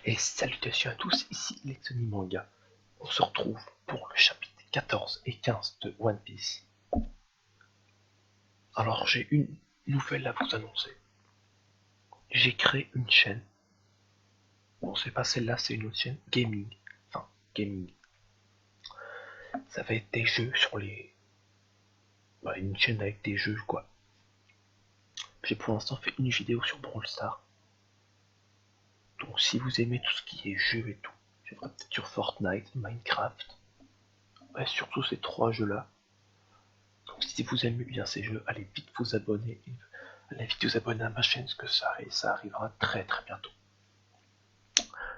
Et salutations à tous, ici Lexony Manga. On se retrouve pour le chapitre 14 et 15 de One Piece. Alors j'ai une nouvelle à vous annoncer. J'ai créé une chaîne. Bon, c'est pas celle-là, c'est une autre chaîne. Gaming. Enfin, gaming. Ça va être des jeux sur les... une chaîne avec des jeux, quoi. J'ai pour l'instant fait une vidéo sur Brawl Stars. Donc si vous aimez tout ce qui est jeux et tout, je ferai peut-être sur Fortnite, Minecraft. Ouais, surtout ces trois jeux-là. Donc si vous aimez bien ces jeux, allez vite vous abonner. Allez vite vous abonner à ma chaîne, parce que ça arrivera très très bientôt.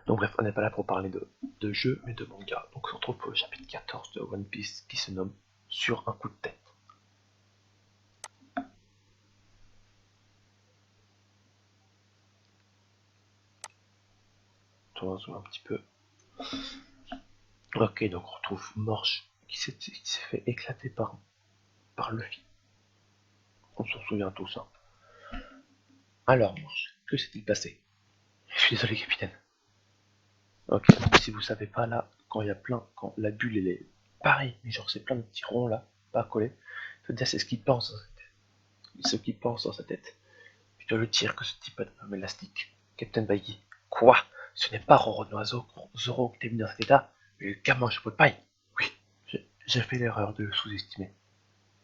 Donc bref, on n'est pas là pour parler de jeux, mais de manga. Donc on se retrouve pour le chapitre 14 de One Piece qui se nomme Sur un coup de tête. On va zoomer un petit peu. Ok, donc on retrouve Morge qui s'est fait éclater par Luffy. On s'en souvient tous. Hein. Alors Morge, que s'est-il passé? Je suis désolé capitaine. Ok, donc si vous savez pas là, quand il y a plein, quand la bulle elle est pareil, mais genre c'est plein de petits ronds là, pas collés, ça veut dire c'est ce qu'il pense dans sa tête. Ce qu'il pense dans sa tête. Je dois le dire que ce type a un homme élastique. Captain Baggy. Quoi? Ce n'est pas Zoro qui t'a mis dans cet état, mais le gamin chapeau de paille. Oui, j'ai fait l'erreur de le sous-estimer.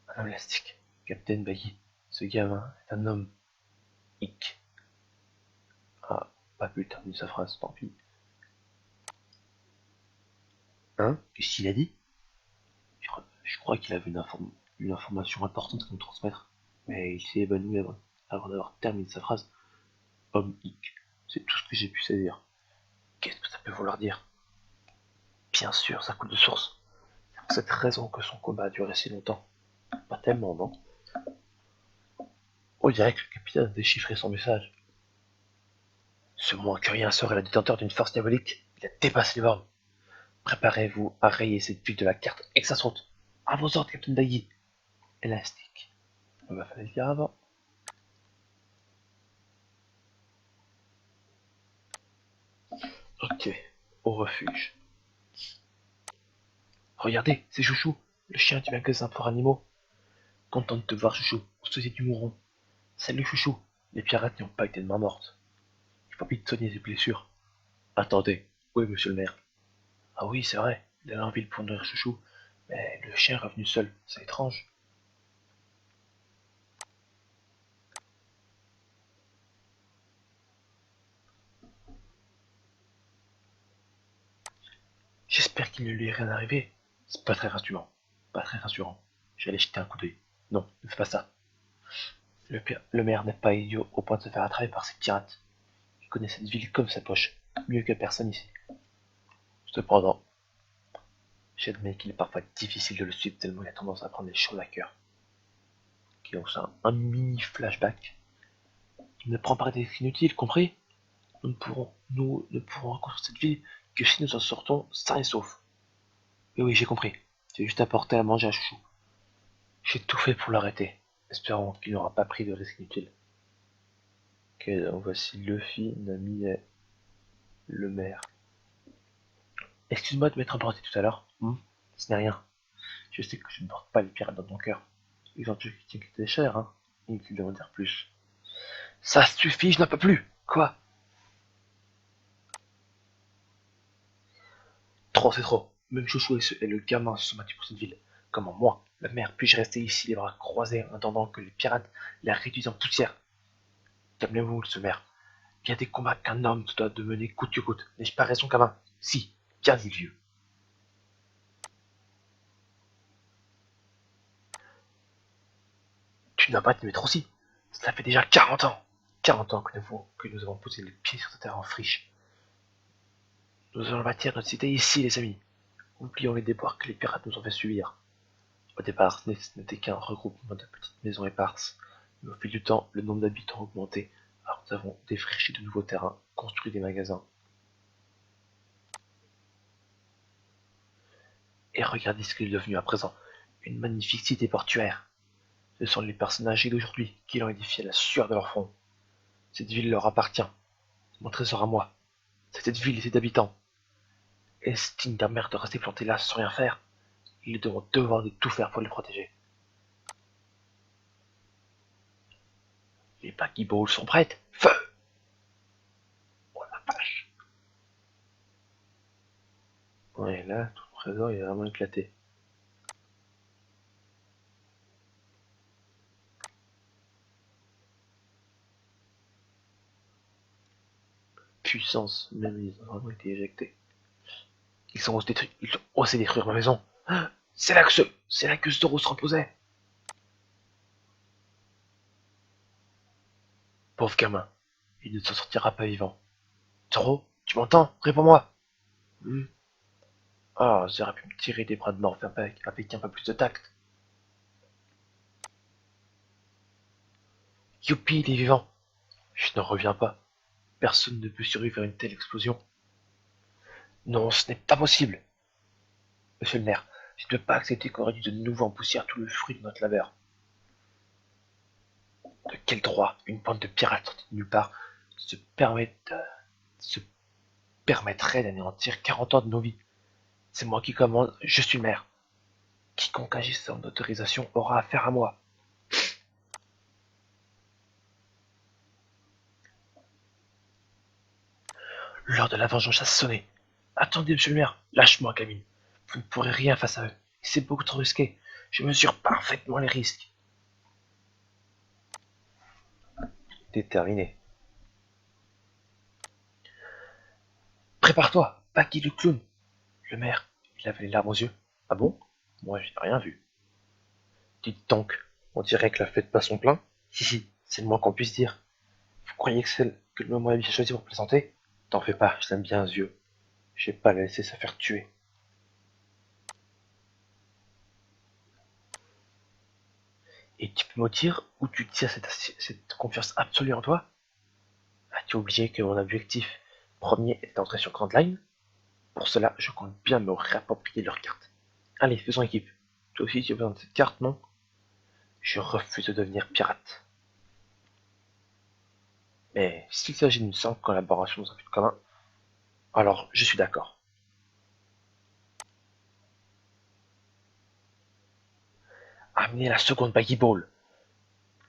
Un homme élastique. Captain Baggy. Ce gamin est un homme hic. Ah, pas pu terminer sa phrase, tant pis. Hein? Qu'est-ce qu'il a dit? Je crois qu'il avait une information importante à nous transmettre, mais il s'est évanoui avant d'avoir terminé sa phrase. Homme hic. C'est tout ce que j'ai pu saisir. Qu'est-ce que ça peut vouloir dire? Bien sûr, ça coule de source. C'est pour cette raison que son combat a duré si longtemps. Pas tellement, non? On dirait que le capitaine a déchiffré son message. Ce moins que rien serait le détenteur d'une force diabolique. Il a dépassé les bornes. Préparez-vous à rayer cette ville de la carte exasante. À vos ordres, Captain Daggy. Élastique. Il va falloir le dire avant. Ok, au refuge. Regardez, c'est Chouchou, le chien du magasin pour animaux. Content de te voir, Chouchou, au sosie du mouron. Salut, Chouchou. Les pirates n'ont pas été de main morte. Il faut vite soigner ses blessures. Attendez, où est monsieur le maire? Ah oui, c'est vrai, il allait en ville pour nourrir Chouchou, mais le chien est revenu seul, c'est étrange. J'espère qu'il ne lui est rien arrivé. C'est pas très rassurant. Pas très rassurant. Je vais aller jeter un coup d'œil. Non, ne fais pas ça. Le maire n'est pas idiot au point de se faire attraper par ces pirates. Il connaît cette ville comme sa poche, mieux que personne ici. Cependant, j'admets qu'il est parfois difficile de le suivre tellement il a tendance à prendre les choses à cœur. Qui donc ça, un mini flashback. Il ne prend pas des risques inutiles, compris? Nous ne pourrons reconstruire cette ville que si nous en sortons sains et saufs. Oui, oui, j'ai compris. J'ai juste apporté à manger à Chouchou. J'ai tout fait pour l'arrêter, espérant qu'il n'aura pas pris de risques inutiles. Ok, donc voici Luffy, Nami et le maire. Excuse-moi de m'être emporté tout à l'heure. Ce n'est rien. Je sais que je ne porte pas les pirates dans mon cœur. Ils ont tué quelqu'un qui était cher, hein. Inutile en dire plus. Ça suffit, je n'en peux plus. Quoi? Trop, c'est trop. Même Chouchou et le gamin se sont battus pour cette ville. Comment moi, le maire, puis-je rester ici les bras croisés en attendant que les pirates la réduisent en poussière? Calmez-vous, ce maire. Il y a des combats qu'un homme se doit de mener coûte que coûte. N'ai-je pas raison, gamin? Si, bien dit vieux. Tu n'as pas de te mettre aussi. Cela fait déjà 40 ans. 40 ans que nous avons posé les pieds sur cette terre en friche. Nous allons bâtir notre cité ici, les amis. Oublions les déboires que les pirates nous ont fait subir. Au départ, ce n'était qu'un regroupement de petites maisons éparses, mais au fil du temps, le nombre d'habitants a augmenté, alors nous avons défriché de nouveaux terrains, construit des magasins. Et regardez ce qu'il est devenu à présent, une magnifique cité portuaire. Ce sont les personnages d'aujourd'hui qui l'ont édifié à la sueur de leur front. Cette ville leur appartient, mon trésor à moi. C'est cette ville et ses habitants. Est-ce digne d'un maire de rester planté là sans rien faire? Il est de mon devoir de tout faire pour les protéger. Les Buckyballs sont prêtes. Feu! Oh la vache! Ouais, là, tout le trésor est vraiment éclaté. Puissance, même ils ont vraiment été éjectés. Ils ont osé détruire ma maison. C'est là que Zoro se reposait. Pauvre gamin, il ne s'en sortira pas vivant. Zoro, tu m'entends? Réponds-moi. Hmm. Ah, j'aurais pu me tirer des bras de mort avec un peu plus de tact. Youpi, il est vivant. Je n'en reviens pas. Personne ne peut survivre à une telle explosion. Non, ce n'est pas possible. Monsieur le maire, je ne peux pas accepter qu'on réduise de nouveau en poussière tout le fruit de notre labeur. De quel droit une bande de pirates sortie de nulle part se, permet, se permettrait d'anéantir 40 ans de nos vies? C'est moi qui commande, je suis le maire. Quiconque agisse sans autorisation aura affaire à moi. L'heure de la vengeance a sonné. Attendez, monsieur le maire, lâche-moi, Camille. Vous ne pourrez rien face à eux. C'est beaucoup trop risqué. Je mesure parfaitement les risques. Déterminé. Prépare-toi, Paki le clown. Le maire, il avait les larmes aux yeux. Ah bon? Moi, je n'ai rien vu. Dites donc, on dirait que la fête bat son plein? Si, si, c'est le moins qu'on puisse dire. Vous croyez que le moment est bien choisi pour plaisanter? T'en fais pas, je l'aime bien, ce vieux. Je vais pas le laisser se faire tuer. Et tu peux me dire où tu tires cette confiance absolue en toi? As-tu oublié que mon objectif premier est d'entrer sur Grand Line? Pour cela, je compte bien me réapproprier leur carte. Allez, faisons équipe. Toi aussi, tu as besoin de cette carte, non? Je refuse de devenir pirate. Mais s'il s'agit d'une simple collaboration dans un but commun, alors je suis d'accord. Amenez la seconde Baggy Ball.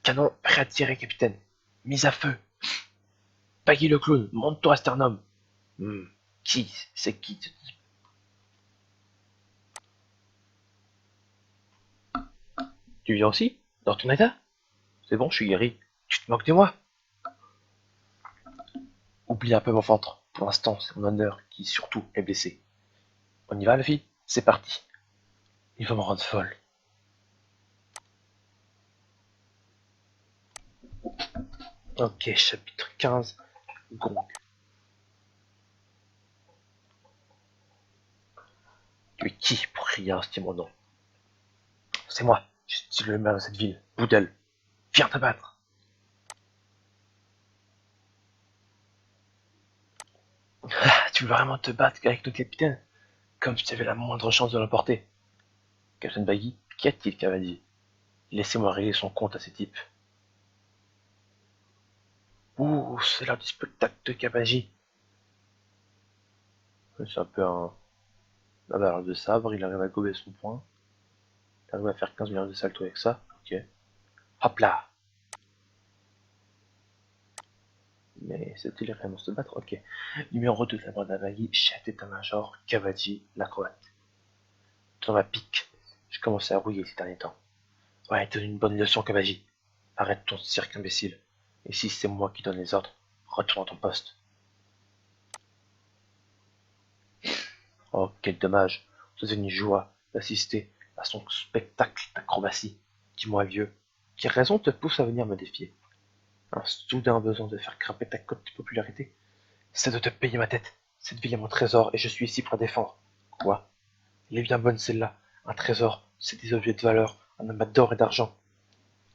Canon prêt à tirer, capitaine. Mise à feu. Baggy le clown, monte-toi à Sternum. Hmm, qui? C'est qui ce type? Tu viens aussi? Dans ton état? C'est bon, je suis guéri. Tu te moques de moi? Oublie un peu mon ventre. Pour l'instant, c'est mon honneur qui surtout est blessé. On y va, la fille? C'est parti. Il va me rendre folle. Ok, chapitre 15. Gong. Tu es qui pour crier ainsi mon nom? C'est moi. Je suis le maire de cette ville. Boudel. Viens te battre. Ah, tu veux vraiment te battre avec notre capitaine? Comme si tu avais la moindre chance de l'emporter. Captain Baggy, qu'y a-t-il, Cavadi? Laissez-moi régler son compte à ces types. Ouh, c'est l'heure du spectacle de Kabaji. C'est un peu un bagarre de sabre, il arrive à gober son point. Il arrive à faire 15 milliards de salto avec ça. Ok. Hop là. Mais c'est-il vraiment se battre? Ok. Numéro 2 de la bande à Baggy, chef d'état-major, Kabaji, l'acrobate. Dans ma pique, je commençais à rouiller ces derniers temps. Ouais, donne une bonne leçon, Kabaji. Arrête ton cirque imbécile. Et si c'est moi qui donne les ordres, retourne à ton poste. Oh, quel dommage. C'est une joie d'assister à son spectacle d'acrobatie. Dis-moi, vieux, quelle raison te pousse à venir me défier? Un soudain besoin de faire grimper ta cote de popularité? C'est de te payer ma tête. Cette ville est mon trésor et je suis ici pour la défendre. Quoi? Elle est bien bonne celle-là. Un trésor, c'est des objets de valeur, un amas d'or et d'argent.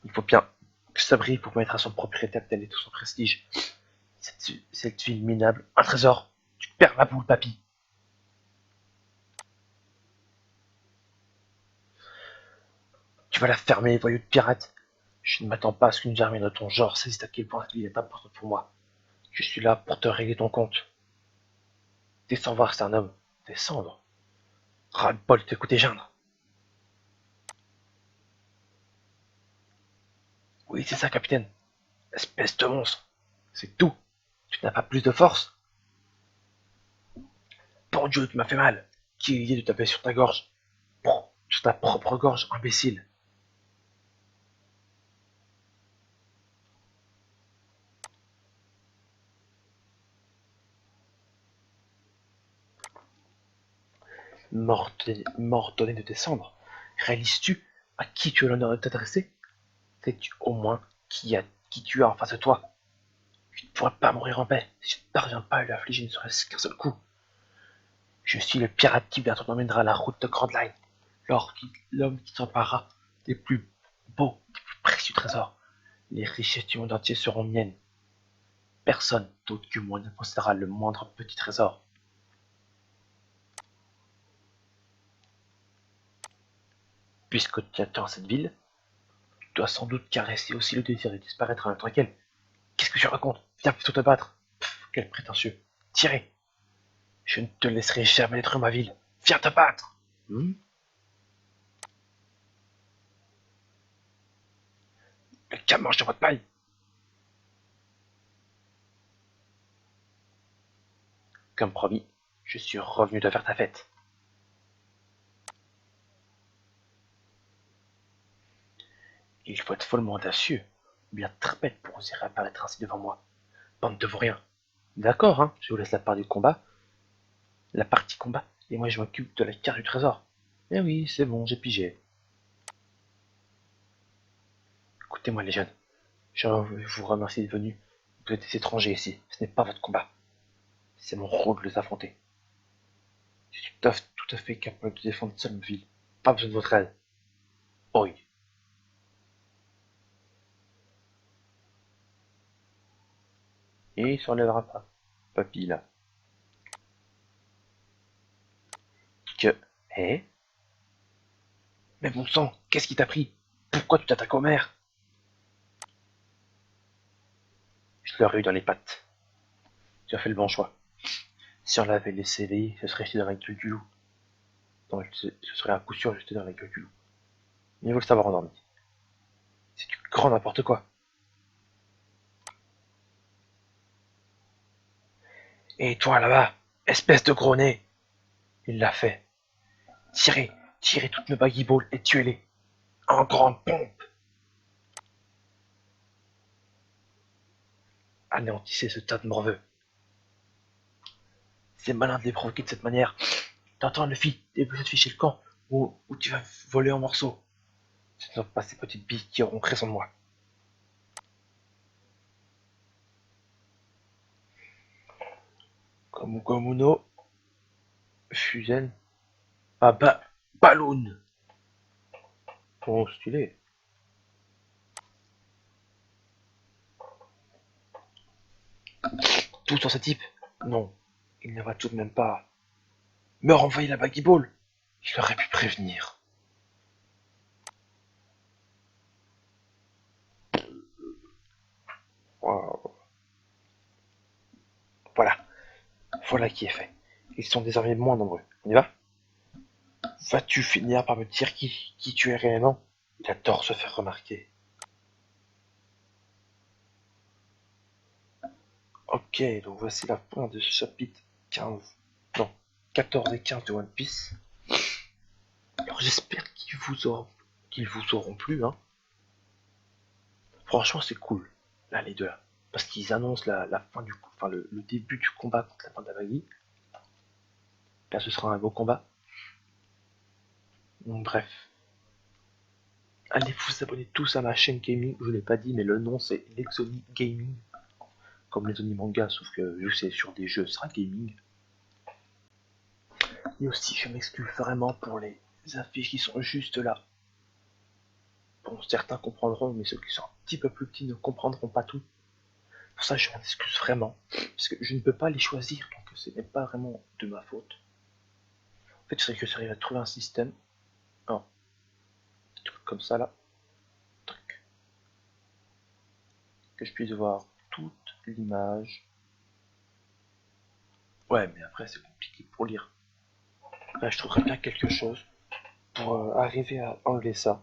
Il faut bien que ça brille pour permettre à son propriétaire d'aller tout son prestige. Cette ville minable, un trésor. Tu perds la boule, papy. Tu vas la fermer, voyou de pirate. Je ne m'attends pas à ce qu'une germaine de ton genre saisisse à quel point cette ville est importante pour moi. Je suis là pour te régler ton compte. Descends voir, c'est un homme. Descendre. Ras-le-bol, t'écouter geindre. Oui, c'est ça, capitaine. Espèce de monstre. C'est tout. Tu n'as pas plus de force. Bon Dieu, tu m'as fait mal. Qui est l'idée de taper sur ta gorge? Sur ta propre gorge, imbécile. M'ordonner de descendre. Réalises-tu à qui tu as l'honneur de t'adresser? Sais-tu au moins qui tu as en face de toi? Tu ne pourras pas mourir en paix si tu ne parviens pas à lui affliger ne serait-ce qu'un seul coup. Je suis le pirate qui bientôt t'emmènera à la route de Grand Line. L'homme qui s'emparera des plus beaux, des plus précieux trésors. Les richesses du monde entier seront miennes. Personne d'autre que moi ne possédera le moindre petit trésor. Puisque tu attends cette ville, tu dois sans doute caresser aussi le désir de disparaître en même temps qu'elle. Qu'est-ce que tu racontes? Viens plutôt te battre. Pff, quel prétentieux. Tirez. Je ne te laisserai jamais détruire ma ville. Viens te battre. Le gars mange de votre paille. Comme promis, je suis revenu te faire ta fête. Il faut être follement audacieux, ou bien très bête pour oser réapparaître ainsi devant moi. Bande de vauriens. D'accord, hein, je vous laisse la partie combat, et moi je m'occupe de la carte du trésor. Eh oui, c'est bon, j'ai pigé. Écoutez-moi les jeunes, je vous remercie d'être venus. Vous êtes des étrangers ici, ce n'est pas votre combat. C'est mon rôle de les affronter. Je suis tout à fait capable de défendre seul ma ville. Pas besoin de votre aide. Oui. Et il s'enlèvera pas. Papy là. Que. Eh? Mais bon sang, qu'est-ce qui t'a pris? Pourquoi tu t'attaques aux mères? Je l'aurais eu dans les pattes. Tu as fait le bon choix. Si on l'avait laissé éveiller, ce serait jeté dans la gueule du loup. Non, ce serait à coup sûr jeté dans la gueule du loup. Mais il faut le savoir endormi. C'est du grand n'importe quoi. Et toi là-bas, espèce de gros nez! Il l'a fait. Tirez, tirez toutes mes baguiballes et tuez-les. En grande pompe. Anéantissez ce tas de morveux. C'est malin de les provoquer de cette manière. T'entends, Luffy, débouche cette fiche le camp, ou tu vas voler en morceaux. Ce ne sont pas ces petites billes qui auront raison de moi. Komuno, Fusen, ah bah, Balloon. Oh, stylé. Tout sur ce type? Non, il ne va tout de même pas me renvoyer la baggy ball. Il aurait pu prévenir. Wow. Voilà, voilà qui est fait. Ils sont désormais moins nombreux. On y va? Vas-tu finir par me dire qui tu es réellement? Il adore se faire remarquer. Ok, donc voici la fin de ce chapitre 15. Non, 14 et 15 de One Piece. Alors j'espère qu'ils vous auront plu, hein. Franchement, c'est cool, là, les deux là. Parce qu'ils annoncent la fin enfin, le début du combat contre la Pandavagi. Là, ce sera un beau combat. Donc, bref. Allez vous abonner tous à ma chaîne gaming, je ne l'ai pas dit, mais le nom c'est Lexoni Gaming. Comme les Oni Manga, sauf que vu que c'est sur des jeux, ce sera gaming. Et aussi, je m'excuse vraiment pour les affiches qui sont juste là. Bon, certains comprendront, mais ceux qui sont un petit peu plus petits ne comprendront pas tout. Pour ça, je m'en excuse vraiment. Parce que je ne peux pas les choisir, donc ce n'est pas vraiment de ma faute. En fait, il faudrait que j'arrive à trouver un système. Un truc comme ça là. Truc. Que je puisse voir toute l'image. Ouais, mais après, c'est compliqué pour lire. Là, je trouverais bien quelque chose pour arriver à enlever ça.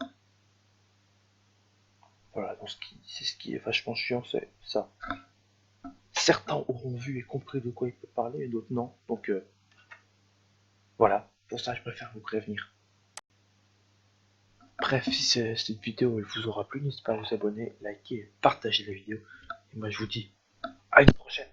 Voilà, donc c'est ce qui est vachement chiant, c'est ça. Certains auront vu et compris de quoi il peut parler, et d'autres non. Donc voilà, pour ça, je préfère vous prévenir. Bref, si cette vidéo elle vous aura plu, n'hésitez pas à vous abonner, liker et partager la vidéo. Et moi, je vous dis à une prochaine.